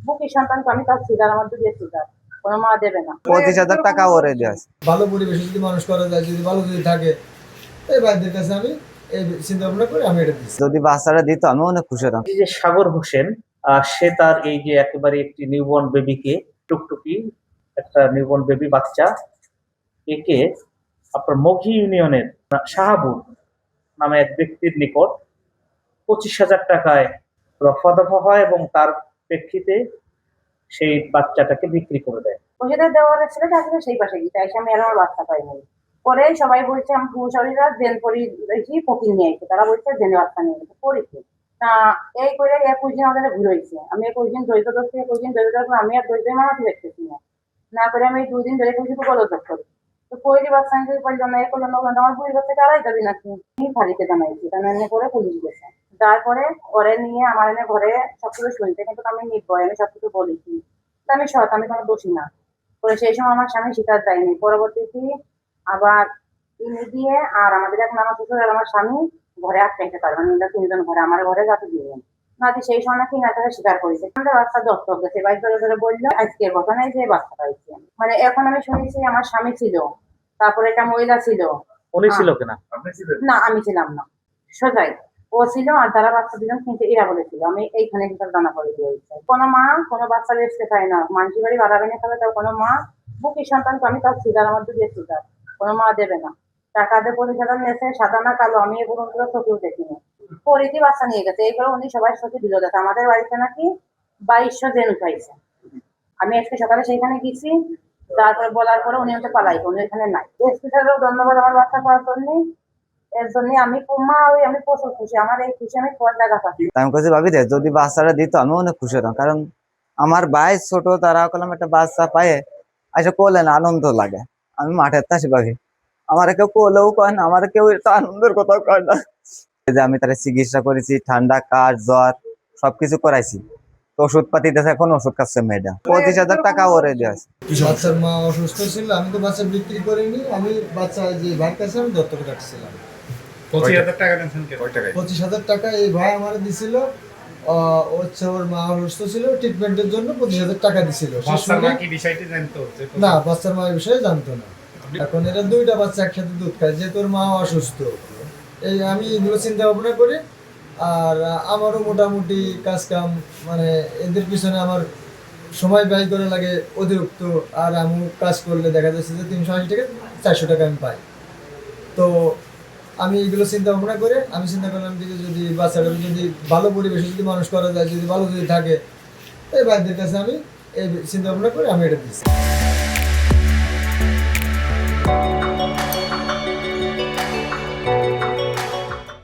বুকের সন্তানকে আমি তার সিজার, আমার দুধের সিজার, কোনো মা দেবে না। 25,000 টাকা ওরে দেওয়া আছে। ভালো পরিবেশে যদি মানুষ করা যায়, যদি ভালো যদি থাকে, এই ভাইদের কাছে আমি এই চিন্তা ভাবনা করে আমি এটা দিচ্ছি। যদি বাচ্চাটা দিত আমি অনেক খুশি হতাম। এই যে সাগর হোসেন, সে তার এই যে একেবারে একটি নিউবর্ন বেবিকে, টুকটুকি একটা নিউবর্ন বেবি বাচ্চা, একে আপনার মঘি ইউনিয়নের শাহাবুর নামে এক ব্যক্তির নিকট 25,000 টাকায় রফা দফা হয় এবং তার প্রেক্ষিতে সেই বাচ্চাটাকে বিক্রি করে দেয়। ওষুধের দেওয়ার ছেলেটা আসলে সেই পাশে গিয়ে এসে আমি আর আমার বাচ্চা পাইনি। পরে সবাই বলছে আমি পুরুষরা জেন পরি দেখি ফকির নিয়ে আসছে, তারা বলছে জেনে বাচ্চা নিয়ে গেছে পড়েছে। তা এই করে 21 দিন আমাদের ঘুরে হয়েছে। আমি 21 দিন ধৈর্য ধরছি, 21 দিন ধৈর্য ধরার পর আমি আর ধৈর্য মানাতে দেখতেছি না করে আমি 2 দিন ধরে শুধু গলযোগ করি। তো পয়লি বাচ্চা নিতে পারলাম না, এ করলাম না, আমার বুড়ি বাচ্চাকে আড়াই যাবি নাকি আমি ফাঁড়িতে জানাইছি, এনে করে পুলিশ গেছে। তারপরে ঘরে নিয়ে আমার এনে ঘরে সবকিছু শুনতে, কিন্তু আমি নির্ভয়, আমি সবকিছু বলেছি, আমি সৎ, আমি কোনো দোষী না। পরে সেই সময় আমার স্বামী স্বীকার দেয়নি। পরবর্তীতে আবার ইনি দিয়ে আর আমাদের এখন আমার শ্বশুর আর আমার স্বামী ঘরে আটকাইতে পারবেন, আমরা 3 জন ঘরে, আমার ঘরে যাতে দিবেন না, সেই সময় নাকি নাটাকে স্বীকার করেছে। আমাদের বাচ্চা দত্তক গেছে, বাইশ ধরে ধরে বললো আজকের ঘটনায় যে বাচ্চা পাইছি। মানে এখন আমি শুনেছি আমার স্বামী ছিল, তারপরে একটা মহিলা ছিল। উনি ছিল কিনা? না, আমি ছিলাম না, সোজাই ও ছিল, আর যারা বাচ্চা দিলাম কিন্তু এরা বলেছিল। আমি এইখানে হিসাব দানা করে দিয়েছি। কোনো মা কোনো বাচ্চা বেচতে চায় না, মানুষের বাড়ি বাধা ভেঙে খাবে, তাও কোনো মা বুকের সন্তানকে আমি তার সিজার, আমার দুধের সিজার, কোনো মা দেবে না। টাকা দিয়ে 25,000 নিয়েছে, সাদা না কালো, আমি এ পর্যন্ত চোখেও দেখিনি। পরিধি বাচ্চা নিয়ে গেছে, এই করে উনি সবাই চোখে দিল গেছে। আমাদের বাড়িতে নাকি 2200 জেন উঠাইছে। আমি আজকে সকালে সেইখানে গেছি, তারপরে বলার পরে উনি হচ্ছে পালাই, উনি এখানে নাই। স্পেশাল ধন্যবাদ আমার বাচ্চা করার জন্য। এর জন্য আমি আমি প্রচুর খুশি, আমার এই খুশি আমি কোন জায়গা পাচ্ছি। আমি কাছে ভাবি যে যদি বাচ্চাটা দিত আমি অনেক খুশি হতাম, কারণ আমার ভাই ছোট, তারা কলম একটা বাচ্চা পায়ে আসে কোলে না, আনন্দ লাগে। আমি মাঠের তাসি ভাবি, আমার কেউ কোলেও কয় না, আমার কেউ এটা আনন্দের কথা কয় না। যে আমি তার চিকিৎসা করেছি, ঠান্ডা কাশ জ্বর সবকিছু করাইছি, তো ওষুধ পাতি দিয়েছে, এখন ওষুধ খাচ্ছে মেয়েটা। 25,000 টাকা ওরে দেওয়া আছে। বাচ্চার মা অসুস্থ ছিল, আমি তো বাচ্চা বিক্রি করিনি, আমি বাচ্চা যে ভাইয়ের কাছে আমি দত্তক রাখছিলাম। 25,000 টাকা নিয়েছেন কে? 25,000 টাকা এই ভাই আমার দিছিল। হচ্ছে ওর মা অসুস্থ ছিল, ট্রিটমেন্টের জন্য 25,000 টাকা দিছিল। বাচ্চার মা কি বিষয়টি জানতো? না, বাচ্চার মা এই বিষয়ে জানতো না। এখন এরা দুইটা বাচ্চা একসাথে দুধ খায়, যেহেতু ওর মা অসুস্থ। এই আমি এগুলো চিন্তা ভাবনা করি, আর আমারও মোটামুটি কাজ কাম, মানে এদের পিছনে আমার সময় ব্যয় করে লাগে অতিরিক্ত। আর আমি কাজ করলে দেখা যাচ্ছে যে 380 টাকা 400 টাকা আমি পাই। তো আমি এগুলো চিন্তা ভাবনা করে আমি চিন্তা করলাম যে যদি বাচ্চাটা যদি ভালো পরিবেশে যদি মানুষ করা যায়, যদি ভালো যদি থাকে, এই ভাইদের কাছে আমি এই চিন্তা ভাবনা করে আমি এটা দিচ্ছি।